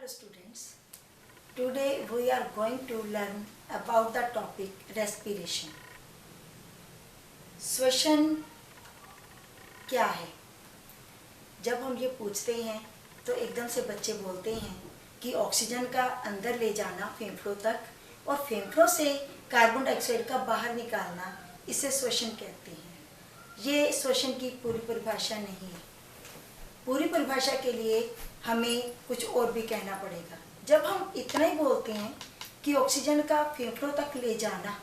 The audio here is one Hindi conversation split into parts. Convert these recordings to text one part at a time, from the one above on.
Hello students, today we are going to learn about the topic respiration. श्वसन क्या है? जब हम ये पूछते हैं तो एकदम से बच्चे बोलते हैं कि ऑक्सीजन का अंदर ले जाना फेफड़ों तक और फेफड़ों से कार्बन डाइऑक्साइड का बाहर निकालना, इसे श्वसन कहते हैं। ये श्वसन की पूरी परिभाषा नहीं है। पूरी परिभाषा के लिए हमें कुछ और भी कहना पड़ेगा। जब हम इतना ही बोलते हैं कि ऑक्सीजन का फेफड़ों तक ले जाना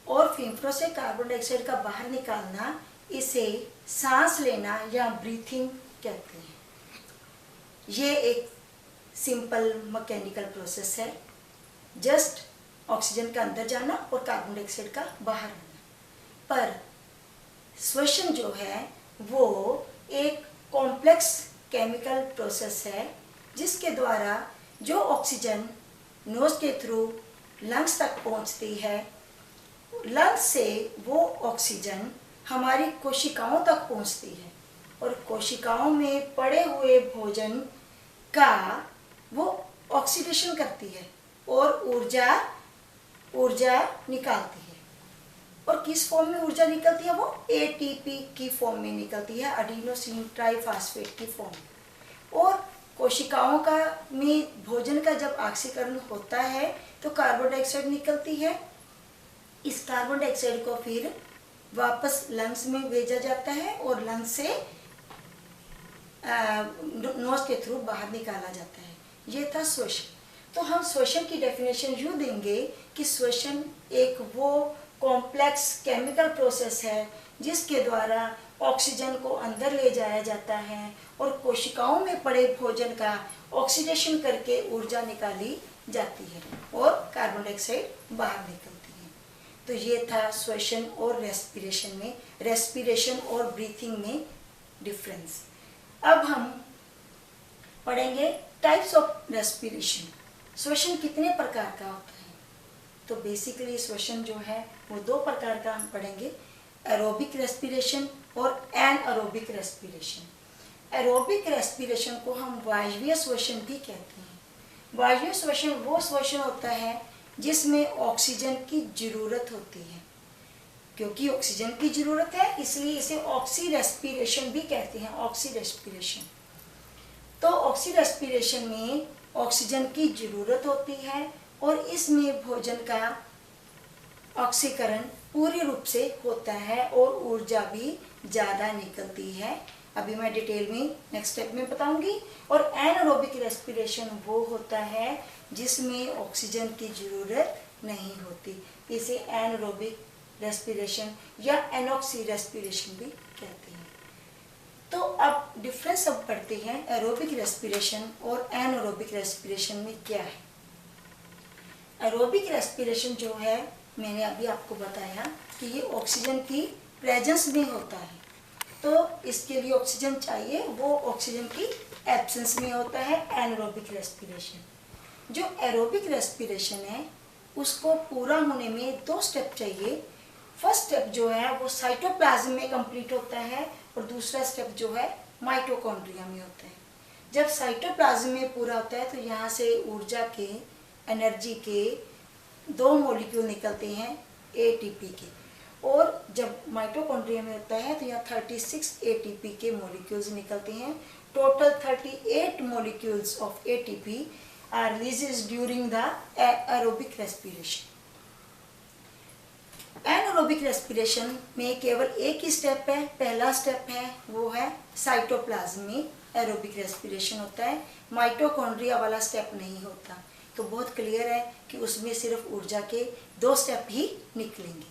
और फेफड़ों से कार्बन डाइऑक्साइड का बाहर निकालना, इसे सांस लेना या ब्रीथिंग कहते हैं। ये एक सिंपल मैकेनिकल प्रोसेस है, जस्ट ऑक्सीजन का अंदर जाना और कार्बन डाइऑक्साइड का बाहर आना। पर श्वसन जो है वो एक कॉम्प्लेक्स केमिकल प्रोसेस है, जिसके द्वारा जो ऑक्सीजन नोज के थ्रू लंग्स तक पहुंचती है, लंग्स से वो ऑक्सीजन हमारी कोशिकाओं तक पहुंचती है और कोशिकाओं में पड़े हुए भोजन का वो ऑक्सीडेशन करती है और ऊर्जा निकालती है। और किस फॉर्म में ऊर्जा निकलती है? वो एटीपी की फॉर्म में निकलती है, एडिनोसिन ट्राइफॉस्फेट की फॉर्म में। और कोशिकाओं का में भोजन का जब ऑक्सीकरण होता है तो कार्बन डाइऑक्साइड निकलती है। इस कार्बन डाइऑक्साइड को फिर वापस लंग्स में भेजा जाता है और लंग्स से नोज के थ्रू बाहर निकाला जाता है। ये था श्वसन। तो हम श्वसन की डेफिनेशन यूँ देंगे कि श्वसन एक वो कॉम्प्लेक्स केमिकल प्रोसेस है जिसके द्वारा ऑक्सीजन को अंदर ले जाया जाता है और कोशिकाओं में पड़े भोजन का ऑक्सीडेशन करके ऊर्जा निकाली जाती है और कार्बन डाइऑक्साइड बाहर निकलती है। तो ये था श्वसन और रेस्पिरेशन और ब्रीथिंग में डिफरेंस। अब हम पढ़ेंगे टाइप्स ऑफ रेस्पिरेशन। श्वसन कितने प्रकार का होता है? तो बेसिकली श्वसन जो है वो दो प्रकार का हम पढ़ेंगे, एरोबिक रेस्पिरेशन और एनएरोबिक रेस्पिरेशन। एरोबिक रेस्पिरेशन को हम वायवीय श्वसन भी कहते हैं। वायवीय श्वसन वो श्वसन होता है जिसमें ऑक्सीजन की जरूरत होती है। क्योंकि ऑक्सीजन की जरूरत है इसलिए इसे ऑक्सी रेस्पिरेशन भी कहते हैं, ऑक्सी रेस्पिरेशन। तो ऑक्सी रेस्पिरेशन में ऑक्सीजन की जरूरत होती है और इसमें भोजन का ऑक्सीकरण पूरी रूप से होता है और ऊर्जा भी ज़्यादा निकलती है। अभी मैं डिटेल में नेक्स्ट स्टेप में बताऊंगी। और एनारोबिक रेस्पिरेशन वो होता है जिसमें ऑक्सीजन की ज़रूरत नहीं होती, इसे एनारोबिक रेस्पिरेशन या एनॉक्सी रेस्पिरेशन भी कहते हैं। तो अब डिफरेंस अब पढ़ते हैं एरोबिक रेस्पिरेशन और एनारोबिक रेस्पिरेशन में क्या है। एरोबिक रेस्पिरेशन जो है मैंने अभी आपको बताया कि ये ऑक्सीजन की प्रेजेंस में होता है, तो इसके लिए ऑक्सीजन चाहिए, वो ऑक्सीजन की एब्सेंस में होता है एनारोबिक रेस्पिरेशन। जो एरोबिक रेस्पिरेशन है उसको पूरा होने में दो स्टेप चाहिए। फर्स्ट स्टेप जो है वो साइटोप्लाज्म में कंप्लीट होता है और दूसरा स्टेप जो है माइटोकॉन्ड्रिया में होता है। जब साइटोप्लाज्म में पूरा होता है तो यहाँ से ऊर्जा के, एनर्जी के दो मॉलिक्यूल निकलते हैं एटीपी के, और जब माइटोकॉन्ड्रिया में होता है तो यहाँ 36 एटीपी के मॉलिक्यूल्स निकलते हैं। Total 38 molecules of ATP are released during the aerobic respiration. Anaerobic respiration में केवल एक ही स्टेप है, पहला स्टेप है वो है साइटोप्लाज्म में एरोबिक रेस्पिरेशन होता है, माइटोकॉन्ड्रिया वाला स्टेप नहीं होता। तो बहुत क्लियर है कि उसमें सिर्फ ऊर्जा के दो स्टेप ही निकलेंगे।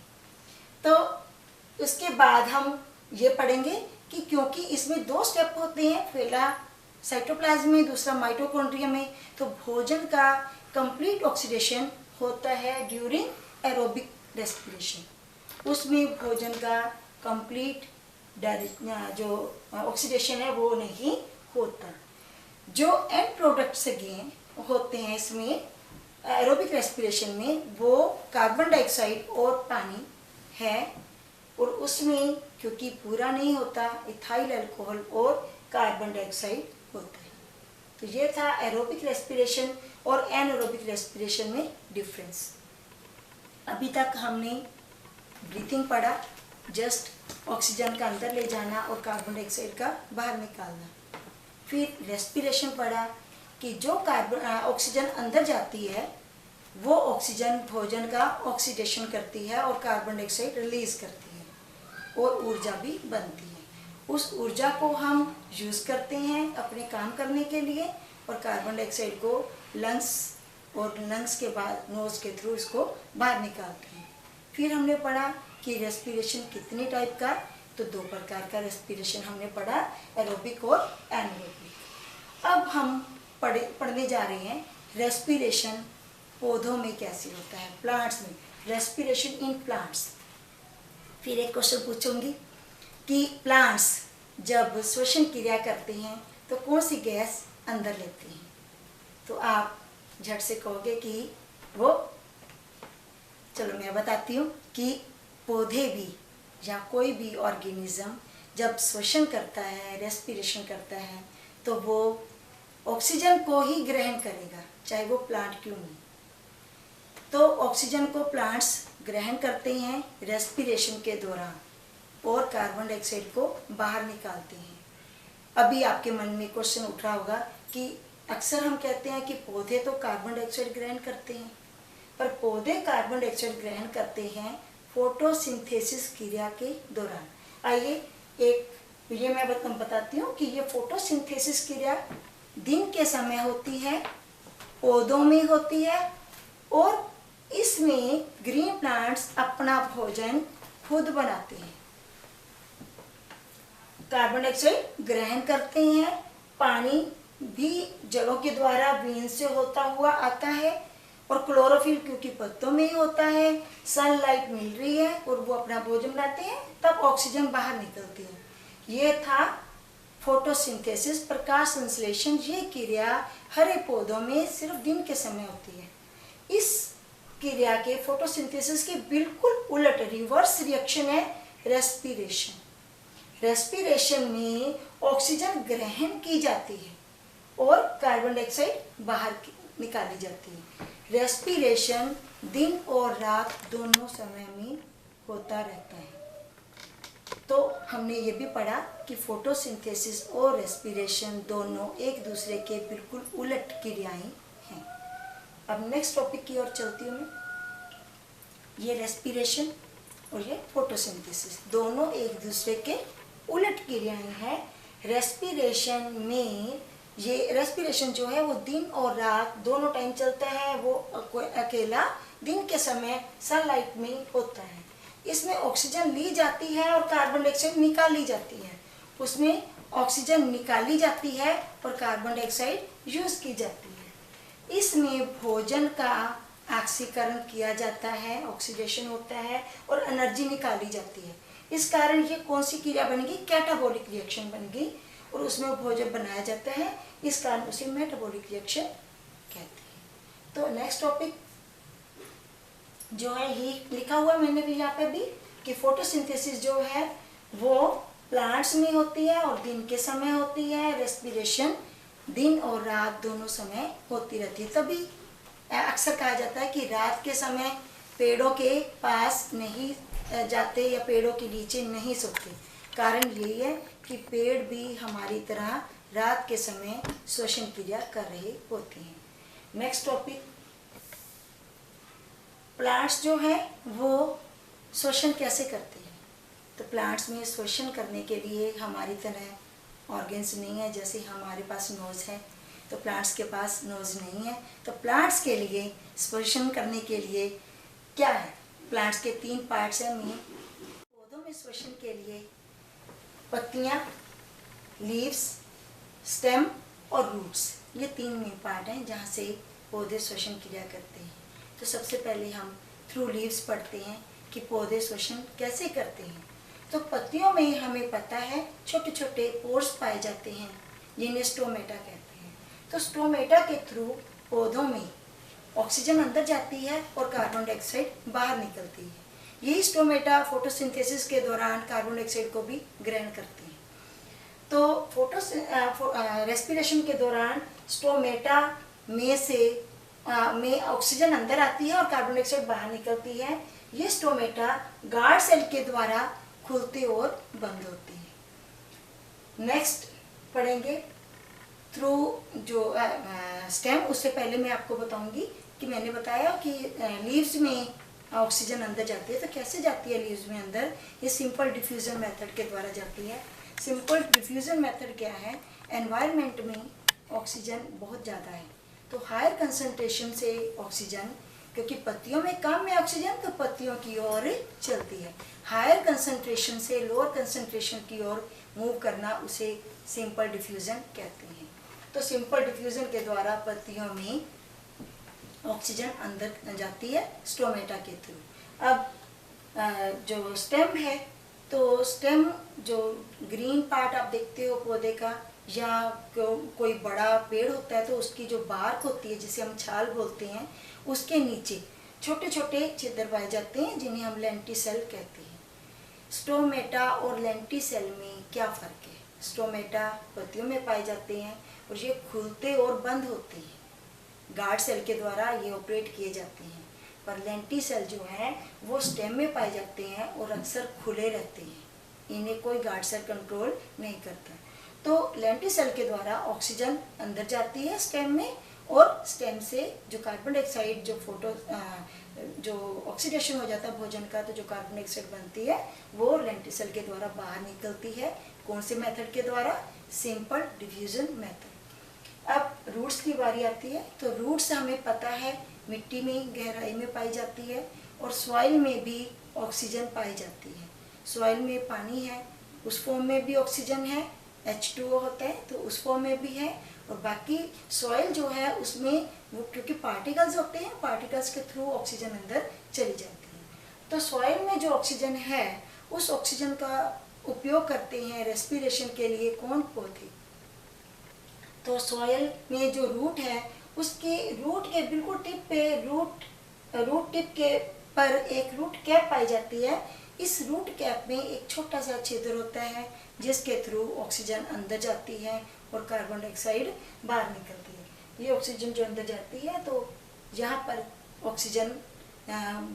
तो उसके बाद हम ये पढ़ेंगे कि क्योंकि इसमें दो स्टेप होते हैं, पहला साइटोप्लाज्म में, दूसरा माइटोकॉन्ड्रिया में, तो भोजन का कंप्लीट ऑक्सीडेशन होता है ड्यूरिंग एरोबिक रेस्पिरेशन। उसमें भोजन का कंप्लीट जो ऑक्सीडेशन है वो नहीं होता। जो एंड प्रोडक्ट्स गेन होते हैं इसमें एरोबिक रेस्पिरेशन में वो कार्बन डाइऑक्साइड और पानी है, और उसमें क्योंकि पूरा नहीं होता इथाइल अल्कोहल और कार्बन डाइऑक्साइड होता है। तो तो ये था एरोबिक रेस्पिरेशन और एनारोबिक रेस्पिरेशन में डिफरेंस। अभी तक हमने ब्रीथिंग पढ़ा, जस्ट ऑक्सीजन का अंदर ले जाना और कार्बन डाइऑक्साइड का बाहर निकालना। फिर रेस्पिरेशन पढ़ा कि जो ऑक्सीजन अंदर जाती है वो ऑक्सीजन भोजन का ऑक्सीडेशन करती है और कार्बन डाइऑक्साइड रिलीज करती है और ऊर्जा भी बनती है। उस ऊर्जा को हम यूज़ करते हैं अपने काम करने के लिए और कार्बन डाइऑक्साइड को लंग्स के बाद नोज के थ्रू इसको बाहर निकालते हैं। फिर हमने पढ़ा कि रेस्पिरेशन कितने टाइप का, तो 2 प्रकार का रेस्पिरेशन हमने पढ़ा, एरोबिक और एनारोबिक। अब हम पढ़ने जा रहे हैं रेस्पिरेशन पौधों में कैसे होता है, प्लांट्स में, रेस्पिरेशन इन प्लांट्स। फिर एक क्वेश्चन पूछूंगी कि प्लांट्स जब श्वसन क्रिया करते हैं तो कौन सी गैस अंदर लेते हैं, तो आप झट से कहोगे कि वो, चलो मैं बताती हूँ कि पौधे भी या कोई भी ऑर्गेनिज्म जब श्वसन करता है, रेस्पिरेशन करता है, तो वो ऑक्सीजन को ही ग्रहण करेगा, चाहे वो प्लांट क्यों नहीं। तो ऑक्सीजन को प्लांट्स ग्रहण करते हैं रेस्पिरेशन के दौरान और कार्बन डाइऑक्साइड को बाहर निकालते हैं। अभी आपके मन में क्वेश्चन उठ रहा होगा कि अक्सर हम कहते हैं कि पौधे तो कार्बन डाइऑक्साइड ग्रहण करते हैं, पर पौधे कार्बन डाइऑक्साइड ग्रहण करते हैं फोटोसिंथेसिस क्रिया के दौरान। आइए एक ये मैं बताती हूँ कि ये फोटोसिंथेसिस क्रिया दिन के समय होती है, पौधों में होती है और इसमें ग्रीन प्लांट्स अपना भोजन खुद बनाते हैं, कार्बन डाइऑक्साइड ग्रहण करते हैं, पानी भी जड़ों के द्वारा बीन से होता हुआ आता है और क्लोरोफिल क्योंकि पत्तों में ही होता है, सनलाइट मिल रही है और वो अपना भोजन बनाते हैं, तब ऑक्सीजन बाहर निकलती है। ये था फोटोसिंथेसिस, प्रकाश संश्लेषण। ये क्रिया हरे पौधों में सिर्फ दिन के समय होती है। इस क्रिया के फोटोसिंथेसिस के बिल्कुल उलट रिवर्स रिएक्शन है रेस्पिरेशन। रेस्पिरेशन में ऑक्सीजन ग्रहण की जाती है और कार्बन डाइऑक्साइड बाहर निकाली जाती है। रेस्पिरेशन दिन और रात दोनों समय में होता रहता है। तो हमने ये भी पढ़ा कि फोटोसिंथेसिस और रेस्पिरेशन दोनों एक दूसरे के बिल्कुल उलट क्रियाएं हैं। अब नेक्स्ट टॉपिक की ओर चलती हूँ मैं। ये रेस्पिरेशन और ये फोटोसिंथेसिस दोनों एक दूसरे के उलट क्रियाएं हैं। रेस्पिरेशन में ये रेस्पिरेशन जो है वो दिन और रात दोनों टाइम चलता है, वो अकेला दिन के समय सनलाइट में होता है। इसमें ऑक्सीजन ली जाती है और कार्बन डाइऑक्साइड निकाली जाती है। उसमें ऑक्सीजन निकाली जाती है और कार्बन डाइऑक्साइड यूज की जाती है। इसमें भोजन का ऑक्सीकरण किया जाता है, ऑक्सीडेशन होता है और एनर्जी निकाली जाती है। इस कारण ये कौन सी क्रिया बनेगी, कैटाबॉलिक रिएक्शन बनेगी और उसमें भोजन बनाया जाता है, इस कारण उसे मेटाबॉलिक रिएक्शन कहते हैं। तो नेक्स्ट टॉपिक जो है ये लिखा हुआ मैंने भी यहाँ पे भी कि फोटोसिंथेसिस जो है वो प्लांट्स में होती है और दिन के समय होती है। रेस्पिरेशन दिन और रात दोनों समय होती रहती है। तभी अक्सर कहा जाता है कि रात के समय पेड़ों के पास नहीं जाते या पेड़ों के नीचे नहीं सोते। कारण यही है कि पेड़ भी हमारी तरह रात के समय श्वसन क्रिया कर रहे होते हैं। नेक्स्ट टॉपिक, प्लांट्स जो है वो श्वसन कैसे करते हैं। तो प्लांट्स में श्वसन करने के लिए हमारी तरह ऑर्गन्स नहीं है। जैसे हमारे पास नोज है तो प्लांट्स के पास नोज नहीं है। तो प्लांट्स के लिए श्वसन करने के लिए क्या है, प्लांट्स के 3 पार्ट्स हैं मेन। पौधों में श्वसन के लिए पत्तियां, लीव्स, स्टेम और रूट्स, ये 3 मेन पार्ट हैं जहाँ से पौधे श्वसन क्रिया करते हैं। तो सबसे पहले हम थ्रू लीव्स पढ़ते हैं कि पौधे श्वसन कैसे करते हैं। तो पत्तियों में हमें पता है छोटे छोटे पोर्स पाए जाते हैं जिन्हें स्टोमेटा कहते हैं। तो स्टोमेटा के थ्रू पौधों में ऑक्सीजन अंदर जाती है और कार्बन डाइऑक्साइड बाहर निकलती है। यही स्टोमेटा फोटोसिंथेसिस के दौरान कार्बन डाइऑक्साइड को भी ग्रहण करते हैं। तो रेस्पिरेशन के दौरान स्टोमेटा में ऑक्सीजन अंदर आती है और कार्बन डाइऑक्साइड बाहर निकलती है। ये स्टोमेटा गार्ड सेल के द्वारा खुलती और बंद होती है। नेक्स्ट पढ़ेंगे थ्रू जो स्टेम। उससे पहले मैं आपको बताऊंगी कि मैंने बताया कि लीव्स में ऑक्सीजन अंदर जाती है, तो कैसे जाती है लीव्स में अंदर? ये सिंपल डिफ्यूजन मेथड के द्वारा जाती है। सिंपल डिफ्यूजन मेथड क्या है? एनवायरनमेंट में ऑक्सीजन बहुत ज़्यादा है तो हायर कंसंट्रेशन से ऑक्सीजन, क्योंकि पत्तियों में कम है ऑक्सीजन तो पत्तियों की ओर चलती है। हायर कंसंट्रेशन से लोअर कंसंट्रेशन की ओर मूव करना उसे सिंपल डिफ्यूजन कहते हैं। तो सिंपल डिफ्यूजन के द्वारा पत्तियों में ऑक्सीजन अंदर जाती है स्टोमेटा के थ्रू। अब जो स्टेम है, तो स्टेम जो ग्रीन पार्ट आप देखते हो पौधे का, या कोई बड़ा पेड़ होता है तो उसकी जो बार्क होती है जिसे हम छाल बोलते हैं, उसके नीचे छोटे छोटे छिद्र पाए जाते हैं जिन्हें हम लेंटिसेल कहते हैं। स्टोमेटा और लेंटिसेल में क्या फ़र्क है? स्टोमेटा पत्तियों में पाए जाते हैं और ये खुलते और बंद होते हैं, गार्ड सेल के द्वारा ये ऑपरेट किए जाते हैं। पर लेंटिसेल जो है वो स्टेम में पाए जाते हैं और अक्सर खुले रहते हैं, इन्हें कोई गार्ड सेल कंट्रोल नहीं करता। तो लेंटिसेल के द्वारा ऑक्सीजन अंदर जाती है स्टेम में, और स्टेम से जो कार्बन डाइऑक्साइड जो ऑक्सीडेशन हो जाता है भोजन का, तो जो कार्बन डाइऑक्साइड बनती है वो लेंटिसेल के द्वारा बाहर निकलती है। कौन से मेथड के द्वारा? Simple diffusion method. अब रूट्स की बारी आती है। तो रूट्स हमें पता है मिट्टी में गहराई में पाई जाती है और सॉइल में भी ऑक्सीजन पाई जाती है। सॉइल में पानी है, उस फॉर्म में भी ऑक्सीजन है, H2O होता है तो उस फॉर्म में भी है। और बाकी सॉइल जो है उसमें वो क्योंकि पार्टिकल्स होते हैं, पार्टिकल्स के थ्रू ऑक्सीजन अंदर चली जाती है। तो सॉइल में जो ऑक्सीजन है उस ऑक्सीजन का उपयोग करते हैं रेस्पिरेशन के लिए कौन? पौधे। तो सॉइल में जो रूट है उसके रूट के बिल्कुल टिप पे रूट टिप के पर एक रूट कैप पाई जाती है। इस रूट कैप में एक छोटा सा छिद्र होता है जिसके थ्रू ऑक्सीजन अंदर जाती है और कार्बन डाइऑक्साइड बाहर निकलती है। ये ऑक्सीजन जो अंदर जाती है तो यहाँ पर ऑक्सीजन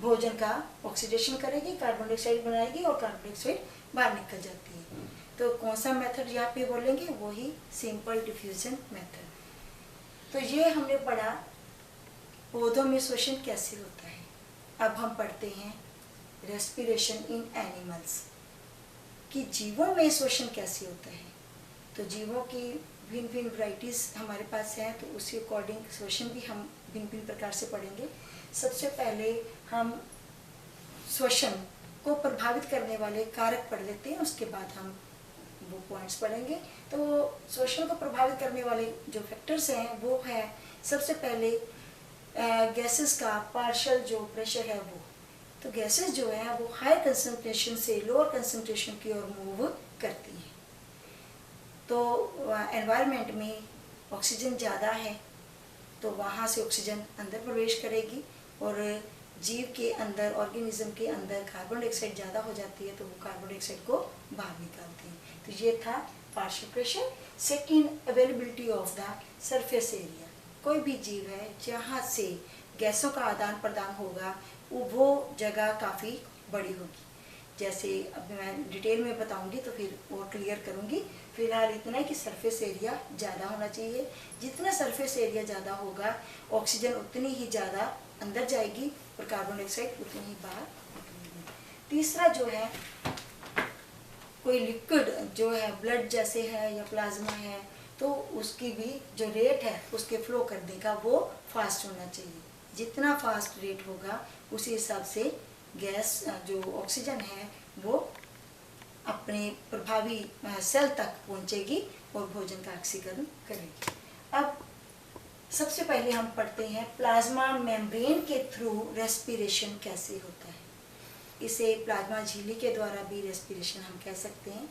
भोजन का ऑक्सीडेशन करेगी, कार्बन डाइऑक्साइड बनाएगी और कार्बन डाइऑक्साइड बाहर निकल जाती है। तो कौन सा मेथड यहाँ पे बोलेंगे? वही सिंपल डिफ्यूजन मेथड। तो ये हमने पढ़ा पौधों में श्वसन कैसे होता है। अब हम पढ़ते हैं रेस्पिरेशन इन एनिमल्स कि जीवों में श्वसन कैसे होता है। तो जीवों की भिन्न भिन्न वैरायटीज़ हमारे पास हैं, तो उसी अकॉर्डिंग श्वसन भी हम भिन्न भिन्न प्रकार से पढ़ेंगे। सबसे पहले हम श्वसन को प्रभावित करने वाले कारक पढ़ लेते हैं, उसके बाद हम वो पॉइंट्स पढ़ेंगे। तो श्वसन को प्रभावित करने वाले जो फैक्टर्स हैं वो है सबसे पहले गैसेस का पार्शियल जो प्रेशर है वो। तो गैसेस जो है वो हाई कंसंट्रेशन से लोअर कंसंट्रेशन की ओर मूव करती हैं। तो एनवायरनमेंट में ऑक्सीजन ज़्यादा है तो वहाँ से ऑक्सीजन अंदर प्रवेश करेगी, और जीव के अंदर ऑर्गेनिज्म के अंदर कार्बन डाइऑक्साइड ज़्यादा हो जाती है तो वो कार्बन डाइऑक्साइड को बाहर निकालती है। तो ये था partial pressure. Second, availability of the surface area. कोई भी जीव है जहाँ से गैसों का आदान प्रदान होगा वो जगह काफ़ी बड़ी होगी। जैसे अब मैं डिटेल में बताऊंगी तो फिर और क्लियर करूंगी। फिलहाल इतना है कि सरफेस एरिया ज़्यादा होना चाहिए। जितना सरफेस एरिया ज़्यादा होगा ऑक्सीजन उतनी ही ज़्यादा अंदर जाएगी और कार्बन डाइऑक्साइड उतनी ही बाहर निकलेगी। तीसरा जो है कोई लिक्विड जो है ब्लड जैसे है या प्लाज्मा है तो उसकी भी जो रेट है उसके फ्लो करने का वो फास्ट होना चाहिए। जितना फास्ट रेट होगा उसी हिसाब से गैस जो ऑक्सीजन है वो अपने प्रभावी सेल तक पहुंचेगी और भोजन का ऑक्सीकरण करेगी। अब सबसे पहले हम पढ़ते हैं प्लाज्मा मेम्ब्रेन के थ्रू रेस्पिरेशन कैसे होता है। इसे प्लाज्मा झिल्ली के द्वारा भी रेस्पिरेशन हम कह सकते हैं।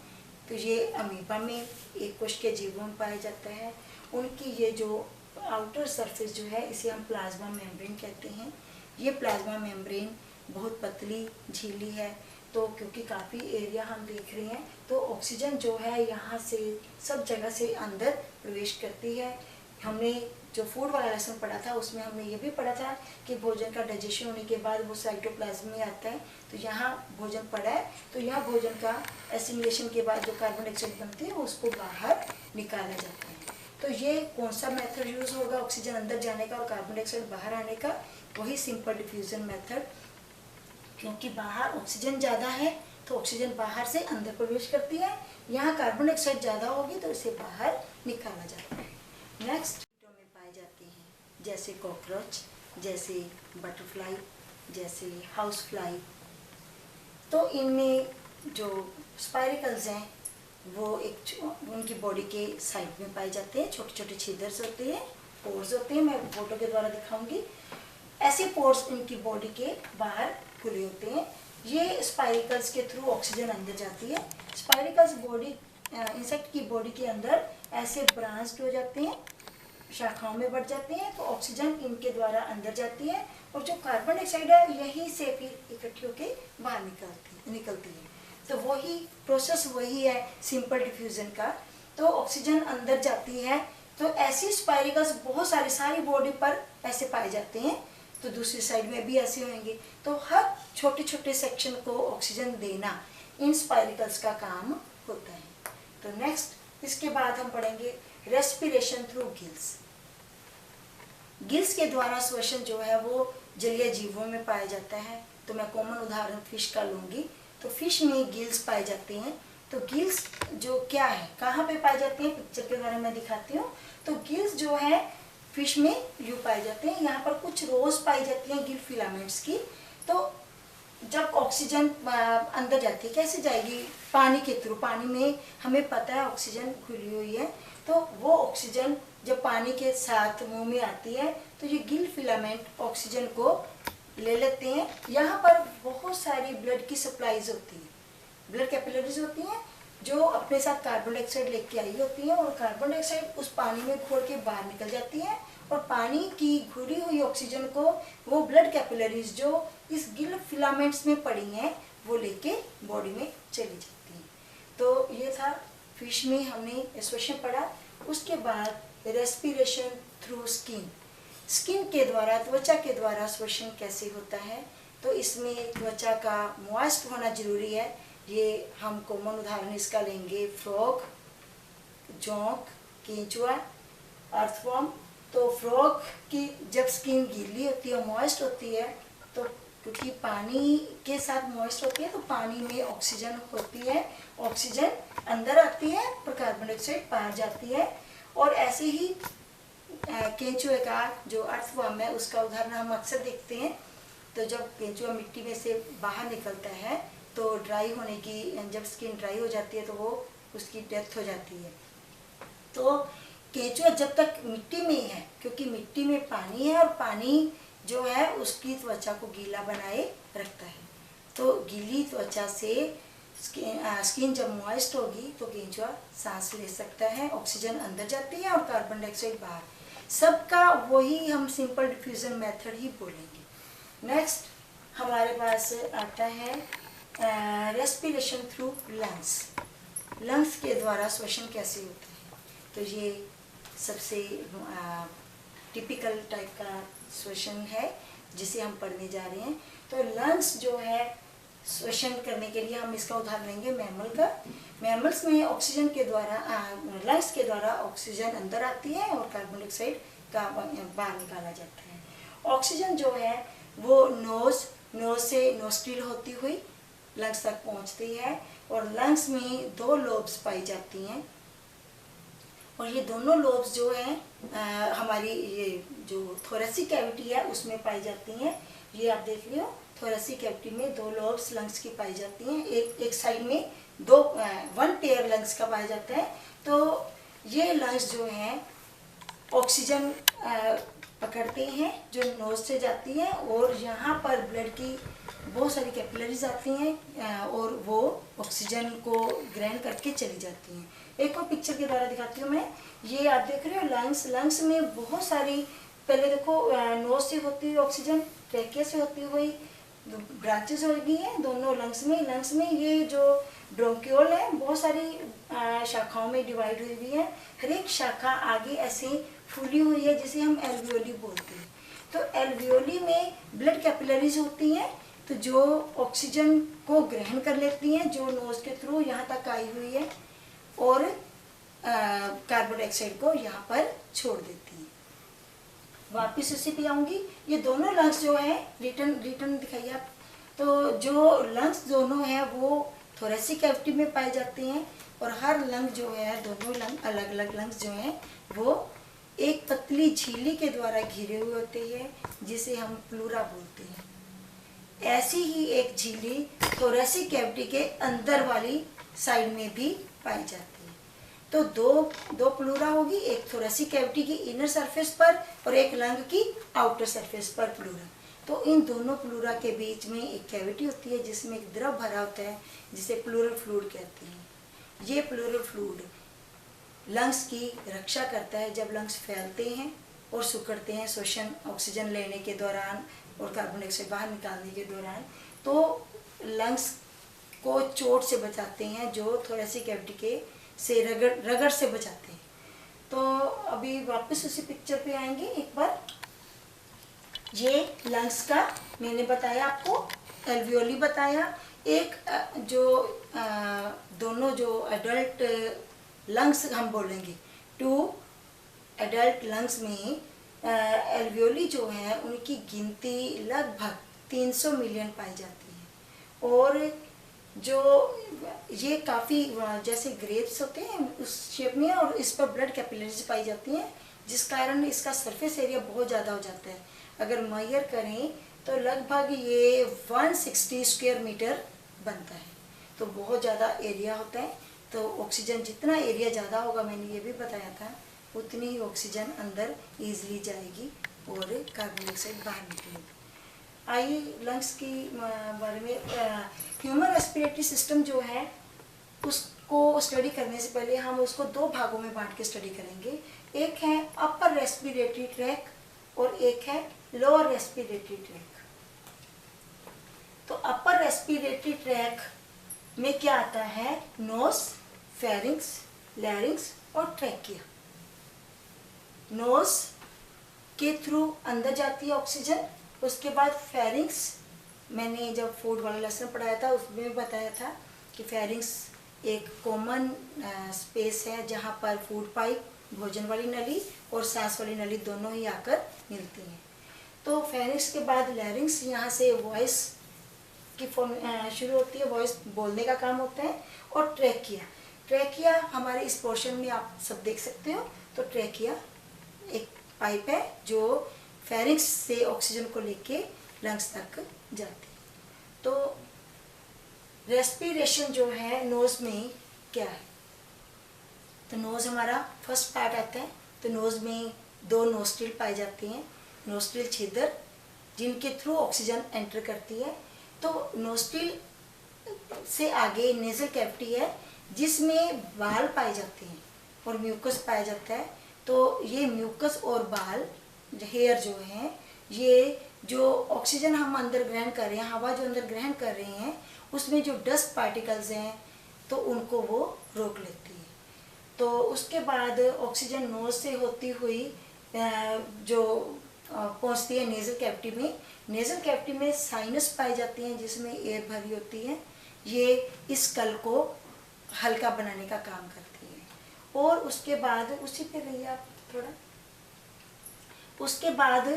तो ये अमीबा में एक कोश के जीवों में पाया जाता है। उनकी ये जो आउटर सरफेस जो है इसे हम प्लाज्मा मेम्ब्रेन कहते हैं। ये प्लाज्मा मेम्ब्रेन बहुत पतली झिल्ली है तो क्योंकि काफ़ी एरिया हम देख रहे हैं, तो ऑक्सीजन जो है यहाँ से सब जगह से अंदर प्रवेश करती है। हमने जो फूड वाला लेसन पढ़ा था उसमें हमने ये भी पढ़ा था कि भोजन का डाइजेशन होने के बाद वो साइटोप्लाज्म में आता है। तो यहाँ भोजन पड़ा है, तो यहाँ भोजन का एसिमिलेशन के बाद जो कार्बन डाइऑक्साइड बनती है उसको बाहर निकाला जाता है। तो ये कौन सा मेथड यूज़ होगा ऑक्सीजन अंदर जाने का और कार्बन डाइऑक्साइड बाहर आने का? वही सिंपल डिफ्यूजन मेथड, क्योंकि बाहर ऑक्सीजन ज़्यादा है तो ऑक्सीजन बाहर से अंदर प्रवेश करती है, यहाँ कार्बन डाइऑक्साइड ज़्यादा होगी तो इसे बाहर निकाला जाता है। नेक्स्ट कीटों में पाए जाते हैं जैसे कॉकरोच, जैसे बटरफ्लाई, जैसे हाउस फ्लाई। तो इनमें जो स्पाइरिकल्स हैं वो उनकी बॉडी के साइड में पाए जाते हैं, छोटे छोटे छिद्र्स होते हैं, पोर्स होते हैं, मैं फोटो के द्वारा दिखाऊंगी। ऐसे पोर्स इनकी बॉडी के बाहर खुले होते हैं। ये स्पाइरिकल्स के थ्रू ऑक्सीजन अंदर जाती है। स्पाइरिकल्स बॉडी इंसेक्ट की बॉडी के अंदर ऐसे ब्रांच्ड हो जाते हैं, शाखाओं में बढ़ जाते हैं, तो ऑक्सीजन इनके द्वारा अंदर जाती है और जो कार्बन डाइऑक्साइड है यहीं से फिर इकट्ठी होकर बाहर निकलती है। तो वही प्रोसेस वही है सिंपल डिफ्यूजन का। तो ऑक्सीजन अंदर जाती है, तो ऐसी स्पाइरिकल्स बहुत सारी बॉडी पर ऐसे पाए जाते हैं, तो दूसरी साइड में भी ऐसे होंगे। तो हर छोटे छोटे सेक्शन को ऑक्सीजन देना इन स्पाइरिकल्स का काम होता है। तो नेक्स्ट इसके बाद हम पढ़ेंगे रेस्पिरेशन थ्रू गिल्स। गिल्स के द्वारा श्वसन जो है वो जलीय जीवों में पाया जाता है। तो मैं कॉमन उदाहरण फिश का लूँगी। तो फिश में गिल्स पाए जाते हैं। तो गिल्स जो क्या है, कहाँ पे पाए जाते हैं, पिक्चर के द्वारा मैं दिखाती हूँ। तो गिल्स जो है फिश में यूँ पाए जाते हैं। यहाँ पर कुछ रोज पाई जाती हैं गिल फिलामेंट्स की। तो जब ऑक्सीजन अंदर जाती है, कैसे जाएगी? पानी के थ्रू। पानी में हमें पता है ऑक्सीजन खुली हुई है, तो वो ऑक्सीजन जब पानी के साथ मुंह में आती है तो ये गिल फिलामेंट ऑक्सीजन को ले लेते हैं। यहाँ पर बहुत सारी ब्लड की सप्लाईज होती है, ब्लड कैपिलरीज होती हैं जो अपने साथ कार्बन डाइऑक्साइड लेके आई होती हैं, और कार्बन डाइऑक्साइड उस पानी में घोल के बाहर निकल जाती है, और पानी की घुली हुई ऑक्सीजन को वो ब्लड कैपिलरीज जो इस गिल फिलामेंट्स में पड़ी हैं वो लेके बॉडी में चली जाती हैं। तो ये था फिश में हमने श्वसन पढ़ा। उसके बाद रेस्पिरेशन थ्रू स्किन। स्किन के द्वारा, त्वचा के द्वारा श्वसन कैसे होता है? तो इसमें त्वचा का मॉइस्ट होना जरूरी है। ये हम कॉमन उदाहरण इसका लेंगे, फ्रॉग, जोंक, केंचुआ, अर्थवर्म। तो फ्रॉग की जब स्किन गीली होती है, मॉइस्ट होती है, तो क्योंकि पानी के साथ मॉइस्ट होती है तो पानी में ऑक्सीजन होती है, ऑक्सीजन अंदर आती है और कार्बन डाइऑक्साइड बाहर जाती है। और ऐसे ही केंचुए का जो अर्थवर्म है उसका उदाहरण हम अक्सर देखते हैं। तो जब केंचुआ मिट्टी में से बाहर निकलता है तो ड्राई होने की, जब स्किन ड्राई हो जाती है तो वो उसकी डेथ हो जाती है। तो केंचुआ जब तक मिट्टी में ही है, क्योंकि मिट्टी में पानी है और पानी जो है उसकी त्वचा को गीला बनाए रखता है। तो गीली त्वचा से स्किन जब मॉइस्ट होगी तो केंचुआ सांस ले सकता है, ऑक्सीजन अंदर जाती है और कार्बन डाइऑक्साइड बाहर। सबका वही हम सिंपल डिफ्यूजन मेथड ही बोलेंगे। नेक्स्ट हमारे पास आता है रेस्पिरेशन थ्रू लंग्स। लंग्स के द्वारा श्वसन कैसे होता है? तो ये सबसे टिपिकल टाइप का श्वसन है जिसे हम पढ़ने जा रहे हैं। तो लंग्स जो है श्वसन करने के लिए हम इसका उदाहरण लेंगे मैमल का। मैमल्स में ऑक्सीजन के द्वारा, लंग्स के द्वारा ऑक्सीजन अंदर आती है और कार्बन डाइऑक्साइड का बाहर निकाला जाता है। ऑक्सीजन जो है वो नोज से नोस्ट्रिल होती हुई लंग्स तक पहुंचती है, और लंग्स में 2 लोब्स पाई जाती हैं, और ये दोनों लोब्स जो हैं हमारी ये जो थोरेसिक कैविटी है उसमें पाई जाती हैं। ये आप देख लियो, थोरेसिक कैविटी में 2 लोब्स लंग्स की पाई जाती हैं। एक साइड में 1 पेयर लंग्स का पाया जाता है। तो ये लंग्स जो हैं ऑक्सीजन पकड़ते हैं जो नोज से जाती है, और यहाँ पर ब्लड की बहुत सारी कैपिलरीज आती हैं और वो ऑक्सीजन को ग्रहण करके चली जाती हैं। एक और पिक्चर के द्वारा दिखाती हूँ मैं। ये आप देख रहे हो लंग्स में बहुत सारी, पहले देखो नोज से होती हुई ऑक्सीजन, ट्रैकिया से होती हुई ब्रांचेस हो गई हैं दोनों लंग्स में ये जो ब्रोंक्यूल है बहुत सारी शाखाओं में डिवाइड हुई हुई है। हर एक शाखा आगे ऐसे फूली हुई है जिसे हम एल्वियोली बोलते हैं। तो एल्वियोली में ब्लड कैपिलरीज होती हैं, तो जो ऑक्सीजन को ग्रहण कर लेती हैं, जो नोज के थ्रू यहाँ तक आई हुई है, और कार्बन डाइऑक्साइड को यहाँ पर छोड़ देती है। वापिस उसी पे आऊँगी। ये दोनों लंग्स जो है रिटर्न दिखाइए आप। तो जो लंग्स दोनों हैं वो थोरेसिक कैविटी में पाए जाते हैं, और हर लंग जो है, दोनों लंग अलग अलग लंग्स जो हैं वो एक पतली झिल्ली के द्वारा घिरे हुए होते हैं जिसे हम प्लूरा बोलते हैं। ऐसी ही एक झिल्ली थोरेसिक कैविटी के अंदर वाली साइड में भी पाई जाती है। तो दो प्लूरा होगी, एक थोरेसिक कैविटी की इनर सरफेस पर और एक लंग की आउटर सरफेस पर प्लूरा। तो इन दोनों प्लूरा के बीच में एक कैविटी होती है जिसमें एक द्रव भरा होता है जिसे प्लूरल फ्लूइड कहते हैं। ये प्लूरल फ्लूइड लंग्स की रक्षा करता है जब लंग्स फैलते हैं और सिकुड़ते हैं श्वसन, ऑक्सीजन लेने के दौरान और कार्बन डाइऑक्साइड बाहर निकालने के दौरान। तो लंग्स को चोट से बचाते हैं, जो थोरेसिक कैविटी के से रगड़ से बचाते हैं। तो अभी वापस उसी पिक्चर पे आएंगे एक बार। ये लंग्स का मैंने बताया आपको, एल्वियोली बताया। एक जो दोनों जो एडल्ट लंग्स हम बोलेंगे, 2 एडल्ट लंग्स में एल्वियोली जो है उनकी गिनती लगभग 300 मिलियन पाई जाती है। और जो ये काफ़ी जैसे ग्रेप्स होते हैं उस शेप में, और इस पर ब्लड कैपिलरीज पाई जाती हैं जिस कारण इसका सरफेस एरिया बहुत ज़्यादा हो जाता है। अगर मेजर करें तो लगभग ये 160 स्क्वायर मीटर बनता है, तो बहुत ज़्यादा एरिया होता है। तो ऑक्सीजन जितना एरिया ज़्यादा होगा, मैंने ये भी बताया था, उतनी ही ऑक्सीजन अंदर ईजिली जाएगी और कार्बन डाइऑक्साइड बाहर निकलेगी। आइए लंग्स की बारे में, ह्यूमन रेस्पिरेटरी सिस्टम जो है उसको स्टडी करने से पहले हम उसको 2 भागों में बांट के स्टडी करेंगे। एक है अपर रेस्पिरेटरी ट्रैक और एक है लोअर रेस्पिरेटरी ट्रैक। तो अपर रेस्पिरेटरी ट्रैक में क्या आता है? नोज, फेरिंक्स, लैरिंक्स और ट्रैकिया। नोज के थ्रू अंदर जाती है ऑक्सीजन, उसके बाद फेरिंक्स, मैंने जब फूड वाला लेसन पढ़ाया था उसमें भी बताया था कि फेरिंक्स एक कॉमन स्पेस है जहाँ पर फूड पाइप, भोजन वाली नली और सांस वाली नली दोनों ही आकर मिलती हैं। तो फेरिंक्स के बाद लैरिंक्स, यहाँ से वॉइस की फॉर्म शुरू होती है, वॉइस बोलने का काम होता है। और ट्रैकिया, ट्रैकिया हमारे इस पोर्शन में आप सब देख सकते हो। तो ट्रैकिया एक पाइप है जो फेरिंक्स से ऑक्सीजन को लेके लंग्स तक जाती है। तो रेस्पिरेशन जो है नोज में क्या है? तो नोज हमारा फर्स्ट पार्ट आता है। तो नोज में 2 नोस्ट्रिल पाए जाते हैं, नोस्ट्रिल छिद्र जिनके थ्रू ऑक्सीजन एंटर करती है। तो नोस्ट्रिल से आगे नेजल कैविटी है जिसमें बाल पाए जाते हैं और म्यूकस पाया जाता है। तो ये म्यूकस और बाल, हेयर जो है, ये जो ऑक्सीजन हम अंदर ग्रहण कर रहे हैं, हवा जो अंदर ग्रहण कर रहे हैं, उसमें जो डस्ट पार्टिकल्स हैं तो उनको वो रोक लेती है। तो उसके बाद ऑक्सीजन नोज से होती हुई जो पहुंचती है नेजल कैविटी में। नेजल कैविटी में साइनस पाई जाती हैं जिसमें एयर भरी होती है। ये इस कल को हल्का बनाने का काम करती है। और उसके बाद उसी पे रहिए आप थोड़ा। उसके बाद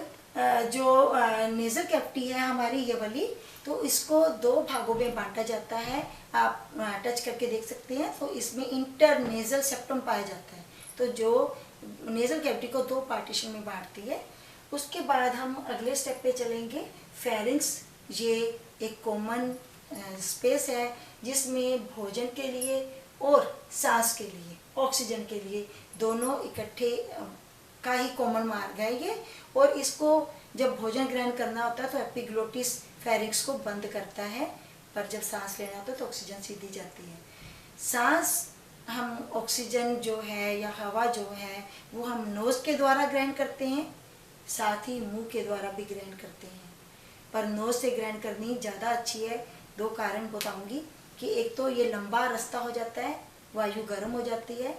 जो नेजल कैविटी है हमारी ये वाली, तो इसको 2 भागों में बांटा जाता है। आप टच करके देख सकते हैं। तो इसमें इंटरनेजल सेप्टम पाया जाता है। तो जो नेजल कैविटी को 2 पार्टीशन में बांटती है। उसके बाद हम अगले स्टेप पे चलेंगे। फेरिंक्स, ये एक कॉमन स्पेस है जिसमें भोजन के लिए और सांस के लिए, ऑक्सीजन के लिए दोनों इकट्ठे का ही कॉमन मार्ग है ये। और इसको जब भोजन ग्रहण करना होता है तो एपिग्लोटिस फेरिंक्स को बंद करता है, पर जब सांस लेना होता है तो ऑक्सीजन सीधी जाती है। सांस हम ऑक्सीजन जो है या हवा जो है वो हम नोज के द्वारा ग्रहण करते हैं, साथ ही मुंह के द्वारा भी ग्रहण करते हैं। पर नोज से ग्रहण करनी ज़्यादा अच्छी है। 2 कारण बताऊंगी कि एक तो ये लंबा रास्ता हो जाता है, वायु गर्म हो जाती है,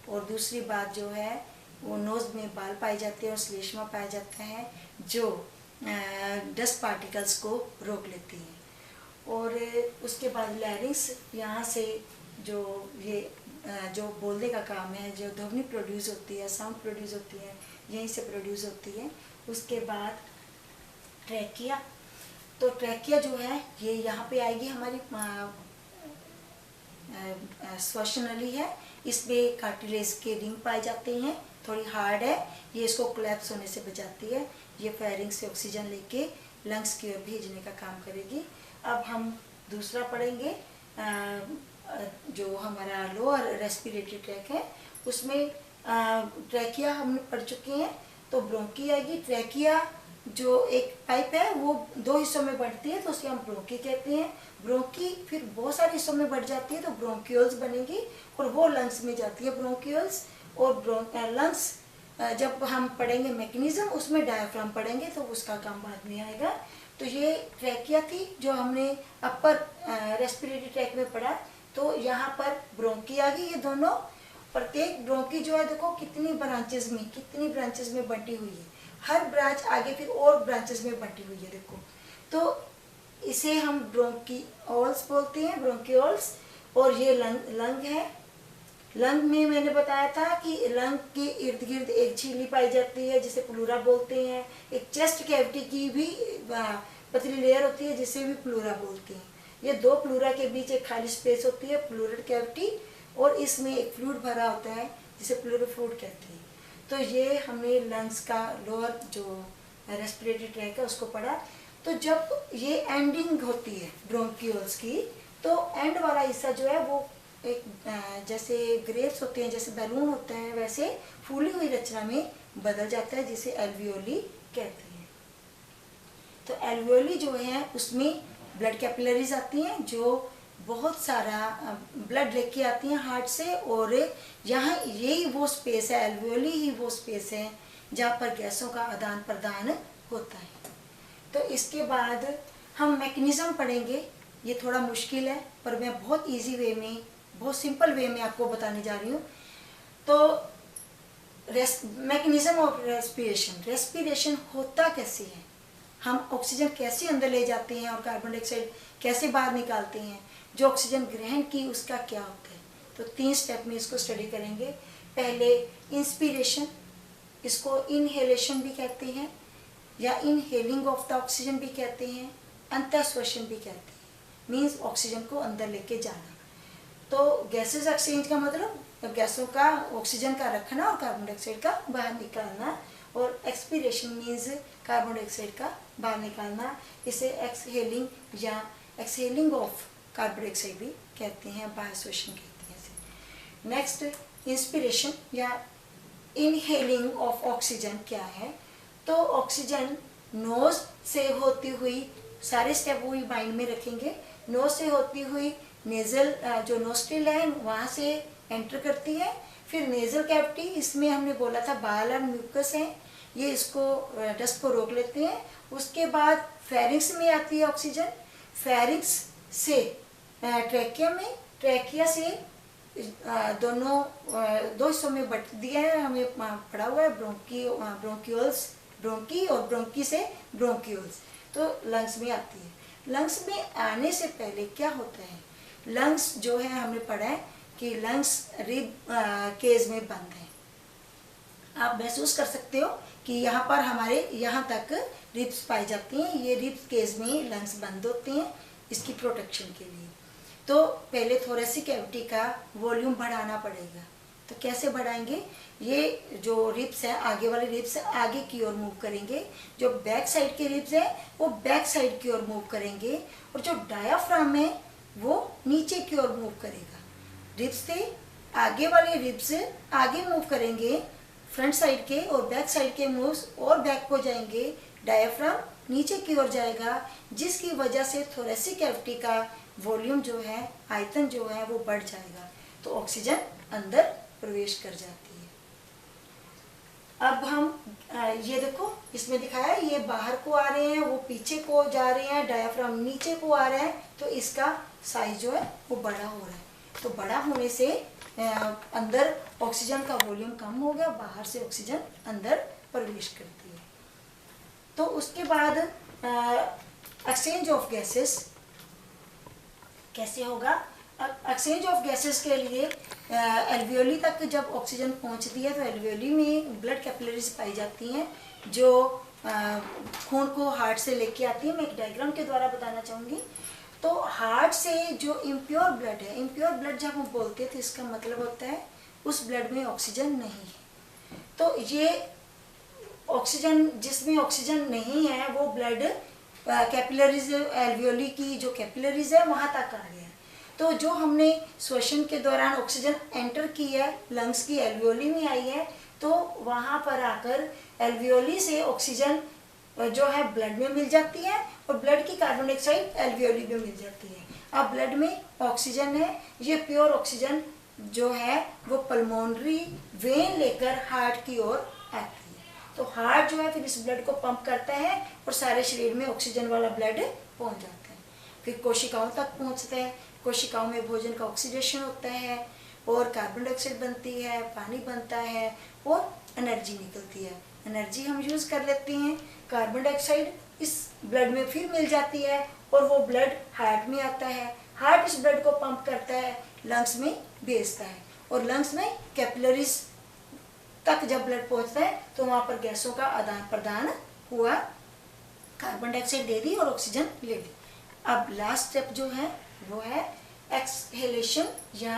और दूसरी बात जो है वो नोज में बाल पाए जाते हैं और श्लेष्मा पाया जाता है जो डस्ट पार्टिकल्स को रोक लेती है। और उसके बाद लैरिंग्स, यहाँ से जो ये जो बोलने का काम है, जो ध्वनि प्रोड्यूस होती है, साउंड प्रोड्यूस होती है, यहीं से प्रोड्यूस होती है। उसके बाद ट्रैकिया, तो ट्रैकिया जो है ये यहाँ पे आएगी, हमारी श्वसन नली है, इसमें कार्टिलेज के रिंग पाए जाते हैं, थोड़ी हार्ड है, ये इसको कोलैप्स होने से बचाती है। ये फेरिंग से ऑक्सीजन लेके लंग्स की ओर भेजने का काम करेगी। अब हम दूसरा पढ़ेंगे, जो हमारा लोअर रेस्पिरेटरी ट्रैक है, उसमें ट्रैकिया हम पढ़ चुके हैं। तो ब्रोंकी आएगी। ट्रैकिया जो एक पाइप है वो 2 हिस्सों में बढ़ती है, तो उसे हम ब्रोंकी कहते हैं। ब्रोंकी फिर बहुत सारे हिस्सों में बढ़ जाती है, तो ब्रोंक्यूल्स बनेगी और वो लंग्स में जाती है ब्रोंक्यूल्स। और लंग्स जब हम पढ़ेंगे मैकेनिज्म, उसमें डायफ्राम पढ़ेंगे, तो उसका काम बाद में आएगा। तो ये ट्रैकिया थी जो हमने अपर रेस्पिरेटरी ट्रैक में पढ़ा। तो यहाँ पर ब्रोंकी आ गई। ये दोनों, प्रत्येक ब्रोंकी जो है देखो कितनी ब्रांचेस में बंटी हुई है, हर ब्रांच आगे फिर और ब्रांचेस में बंटी हुई है देखो। तो इसे हम ब्रोंकियोल्स बोलते हैं, ब्रोंकियोल्स। और ये लंग है। लंग में मैंने बताया था कि लंग के इर्द गिर्द एक झिल्ली पाई जाती है जिसे प्लूरा बोलते हैं। एक चेस्ट कैविटी की भी पतली लेयर होती है जिसे भी प्लूरा बोलते हैं। ये 2 प्लूरा के बीच एक खाली स्पेस होती है, प्लूरल कैविटी, और इसमें एक फ्लूइड भरा होता है जिसे प्लूरल फ्लूइड कहते हैं। तो ये हमने लंग्स का लोअर जो रेस्पिरेटरी ट्रैक है उसको पढ़ा। तो जब ये एंडिंग होती है ब्रोंकियोल्स की, तो एंड वाला हिस्सा जो है वो एक जैसे ग्रेप्स होते हैं, जैसे बैलून होते हैं, वैसे फूली हुई रचना में बदल जाता है जिसे एल्वियोली कहते हैं। तो एल्वियोली जो है उसमें ब्लड कैपिलरीज आती हैं जो बहुत सारा ब्लड लेके आती हैं हार्ट से, और यहाँ यही वो स्पेस है, एल्वियोली ही वो स्पेस है जहाँ पर गैसों का आदान प्रदान होता है। तो इसके बाद हम मैकेनिज्म पढ़ेंगे। ये थोड़ा मुश्किल है पर मैं बहुत इजी वे में, बहुत सिंपल वे में आपको बताने जा रही हूँ। तो मैकेनिज्म ऑफ रेस्पिरेशन होता कैसे है, हम ऑक्सीजन कैसे अंदर ले जाते हैं और कार्बन डाइऑक्साइड कैसे बाहर निकालते हैं, जो ऑक्सीजन ग्रहण की उसका क्या होता है। तो 3 स्टेप में इसको स्टडी करेंगे। पहले इंस्पिरेशन, इसको इनहेलेशन भी कहते हैं या इनहेलिंग ऑफ द ऑक्सीजन भी कहते हैं, अंतःश्वसन भी कहते हैं, मीन्स ऑक्सीजन को अंदर लेके जाना। तो गैसेस एक्सचेंज का मतलब गैसों का ऑक्सीजन का रखना और कार्बन डाइऑक्साइड का बाहर निकालना, और एक्सपीरेशन मीन्स कार्बन डाइऑक्साइड का बाहर निकालना। इसे एक्सहेलिंग या एक्सहेलिंग ऑफ कार्बन डाइऑक्साइड भी कहते हैं, बाह्य श्वसन कहते हैं इसे। नेक्स्ट इंस्पिरेशन या इनहेलिंग ऑफ ऑक्सीजन क्या है। तो ऑक्सीजन नोज से होती हुई, सारे स्टेप वही माइंड में रखेंगे, नोज से होती हुई नेजल जो नोस्ट्रिल है वहाँ से एंटर करती है, फिर नेजल कैविटी, इसमें हमने बोला था बाल और म्यूकस है, ये इसको डस्ट को रोक लेते हैं। उसके बाद फेरिंग्स में आती है ऑक्सीजन, फेरिंग्स से ट्रैकिया में, ट्रैकिया से दोनों 2 हिस्सों में बट दिया है, हमें पढ़ा हुआ है, ब्रोंकियोल्स, ब्रोंकी और ब्रोंकी से ब्रोंकियोल्स। तो लंग्स में आती है। लंग्स में आने से पहले क्या होता है, लंग्स जो है हमने पढ़ा है कि लंग्स रिब केज में बंद है। आप महसूस कर सकते हो कि यहाँ पर हमारे यहाँ तक रिब्स पाई जाती हैं, ये रिब्स केज में लंग्स बंद होते हैं इसकी प्रोटेक्शन के लिए। तो पहले थोरेसिक कैविटी का वॉल्यूम बढ़ाना पड़ेगा। तो कैसे बढ़ाएंगे, ये जो रिब्स है, आगे वाले रिब्स आगे की ओर मूव करेंगे, जो बैक साइड के रिब्स है वो बैक साइड की ओर मूव करेंगे, और जो डायाफ्राम है वो नीचे की ओर मूव करेगा। रिब्स से आगे वाले रिब्स आगे मूव करेंगे, फ्रंट साइड के, और बैक साइड के मूव्स और बैक को जाएंगे, डायाफ्राम नीचे की ओर जाएगा, जिसकी वजह से थोरेसिक कैविटी का वॉल्यूम जो है, आयतन जो है वो बढ़ जाएगा, तो ऑक्सीजन अंदर प्रवेश कर जाती है। अब हम ये देखो इसमें दिखाया है, ये बाहर को आ रहे हैं, वो पीछे को जा रहे हैं, डायफ्राम नीचे को आ रहा है, तो इसका साइज जो है वो बड़ा हो रहा है। तो बड़ा होने से अंदर ऑक्सीजन का वॉल्यूम कम हो गया, बाहर से ऑक्सीजन अंदर प्रवेश करती है। तो उसके बाद एक्सचेंज ऑफ गैसेस कैसे होगा? एक्सचेंज ऑफ गैसेस के लिए एल्वियोली तक जब ऑक्सीजन पहुंचती है तो एल्वियोली में ब्लड कैपिलरीज पाई जाती हैं जो खून को हार्ट से लेके आती है। मैं एक डायग्राम के द्वारा बताना चाहूँगी। तो हार्ट से जो इम्प्योर ब्लड है, इम्प्योर ब्लड जब हम बोलते हैं तो इसका मतलब होता है उस ब्लड में ऑक्सीजन नहीं है। तो ये ऑक्सीजन, जिसमें ऑक्सीजन नहीं है वो ब्लड कैपिलरीज, एल्वियोली की जो कैपिलरीज है वहाँ तक आ गया। तो जो हमने श्वसन के दौरान ऑक्सीजन एंटर की है, लंग्स की एल्वियोली में आई है, तो वहाँ पर आकर एल्वियोली से ऑक्सीजन जो है ब्लड में मिल जाती है और ब्लड की कार्बन डाइऑक्साइड एल्वियोली में मिल जाती है। अब ब्लड में ऑक्सीजन है, ये प्योर ऑक्सीजन जो है वो पल्मोनरी वेन लेकर हार्ट की ओर आती है। तो हार्ट जो है फिर इस ब्लड को पंप करता है और सारे शरीर में ऑक्सीजन वाला ब्लड पहुंच जाता है। फिर कोशिकाओं तक पहुंचता है, कोशिकाओं में भोजन का ऑक्सीडेशन होता है और कार्बन डाइऑक्साइड बनती है, पानी बनता है और एनर्जी निकलती है। एनर्जी हम यूज कर लेते हैं, कार्बन डाइऑक्साइड इस ब्लड में फिर मिल जाती है और वो ब्लड हार्ट में आता है। हार्ट इस ब्लड को पंप करता है, लंग्स में भेजता है और लंग्स में कैपिलरीज तक जब ब्लड पहुंचता है तो वहाँ पर गैसों का आदान प्रदान हुआ, कार्बन डाइऑक्साइड दे दी और ऑक्सीजन ले ली। अब लास्ट स्टेप जो है वो है एक्सहेलेशन या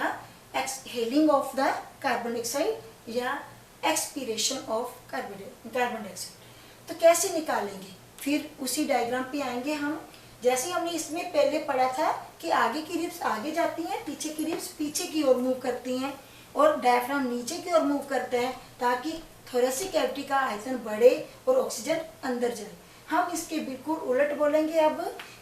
exhaling of the carbon dioxide या एक्सपीरेशन ऑफ कार्बन डाइऑक्साइड। तो कैसे निकालेंगे? फिर उसी डायग्राम पे आएंगे हम। जैसे हमने इसमें पहले पढ़ा था कि आगे की रिब्स आगे जाती हैं, पीछे की रिब्स पीछे की ओर मूव करती हैं और डायफ्राम नीचे की ओर मूव करता है ताकि थोरेसिक कैविटी का आयतन बढ़े और ऑक्सीजन अंदर जाए। हम इसके बिल्कुल उलट बोलेंगे अब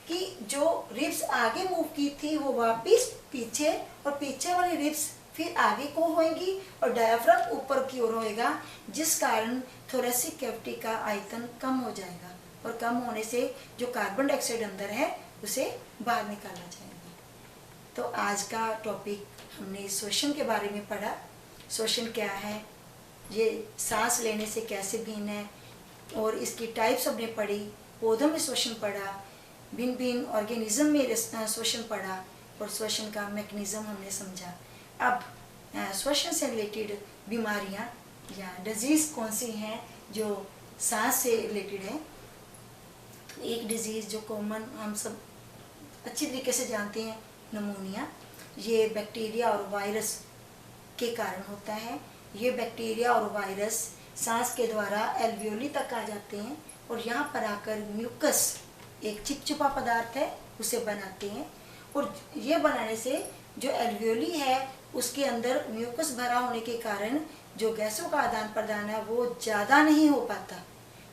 कि जो रिब्स आगे मूव की थी वो वापिस पीछे और पीछे वाली रिब्स फिर आगे को होएंगी और डायफ्राम ऊपर की ओर होएगा, जिस कारण थोरेसिक कैविटी का आयतन कम हो जाएगा और कम होने से जो कार्बन डाइऑक्साइड अंदर है उसे बाहर निकाला जाएगा। तो आज का टॉपिक हमने श्वसन के बारे में पढ़ा। श्वसन क्या है, ये सांस लेने से कैसे भिन्न है और इसकी टाइप्स हमने पढ़ी, पौधों में श्वसन पढ़ा, भिन्न भिन्न ऑर्गेनिज्म में श्वसन पढ़ा और श्वसन का मैकेनिज्म हमने समझा। अब श्वसन से रिलेटेड बीमारियां या डिजीज कौन सी हैं जो सांस से रिलेटेड है। तो एक डिजीज जो कॉमन हम सब अच्छी तरीके से जानते हैं, निमोनिया, ये बैक्टीरिया और वायरस के कारण होता है। ये बैक्टीरिया और वायरस सांस के द्वारा एल्वियोली तक आ जाते हैं और यहाँ पर आकर म्यूकस, एक चिपचिपा पदार्थ है, उसे बनाते हैं और ये बनाने से जो एल्वियोली है उसके अंदर म्यूकस भरा होने के कारण जो गैसों का आदान प्रदान है वो ज़्यादा नहीं हो पाता,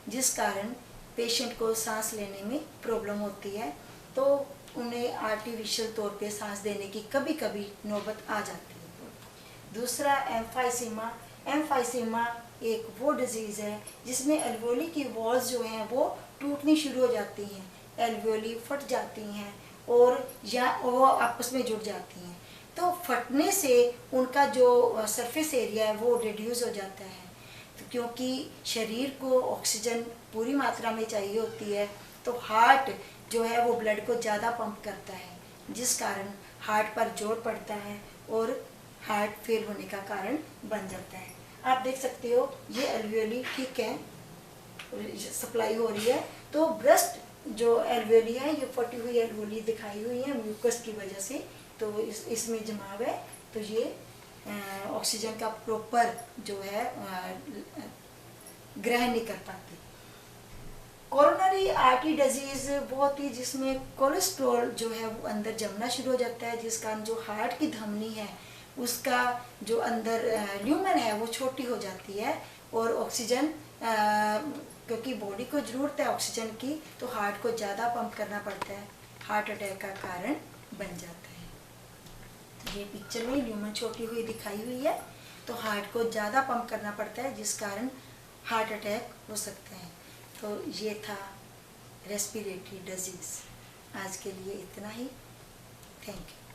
जिस कारण पेशेंट को सांस लेने में प्रॉब्लम होती है। तो उन्हें आर्टिफिशियल तौर पे सांस देने की कभी कभी नौबत आ जाती है। दूसरा एम्फाइसीमा। एम्फाइसीमा एक वो डिजीज़ है जिसमें एल्वियोली की वॉल्स जो हैं वो टूटनी शुरू हो जाती हैं, एल्वियोली फट जाती हैं और या वो आपस में जुड़ जाती हैं। तो फटने से उनका जो सरफेस एरिया है वो रिड्यूस हो जाता है। तो क्योंकि शरीर को ऑक्सीजन पूरी मात्रा में चाहिए होती है तो हार्ट जो है वो ब्लड को ज़्यादा पंप करता है, जिस कारण हार्ट पर जोर पड़ता है और हार्ट फेल होने का कारण बन जाता है। आप देख सकते हो ये एल्वियोली ठीक है, सप्लाई हो रही है, तो ब्रेस्ट जो एल्वियोली है ये फटी हुई एल्वियोली दिखाई हुई है म्यूकस की वजह से, तो इसमें जमाव है, तो ये ऑक्सीजन का प्रॉपर जो है ग्रहण नहीं कर पाती। कोरोनरी आर्टरी डिजीज बहुत ही, जिसमें कोलेस्ट्रॉल जो है वो अंदर जमना शुरू हो जाता है, जिस कारण जो हार्ट की धमनी है उसका जो अंदर ल्यूमेन है वो छोटी हो जाती है और ऑक्सीजन क्योंकि बॉडी को ज़रूरत है ऑक्सीजन की, तो हार्ट को ज़्यादा पंप करना पड़ता है, हार्ट अटैक का कारण बन जाता है। तो ये पिक्चर में ल्यूमेन छोटी हुई दिखाई हुई है, तो हार्ट को ज़्यादा पंप करना पड़ता है, जिस कारण हार्ट अटैक हो सकते हैं। तो ये था रेस्पिरेटरी डिजीज़। आज के लिए इतना ही। Thank you.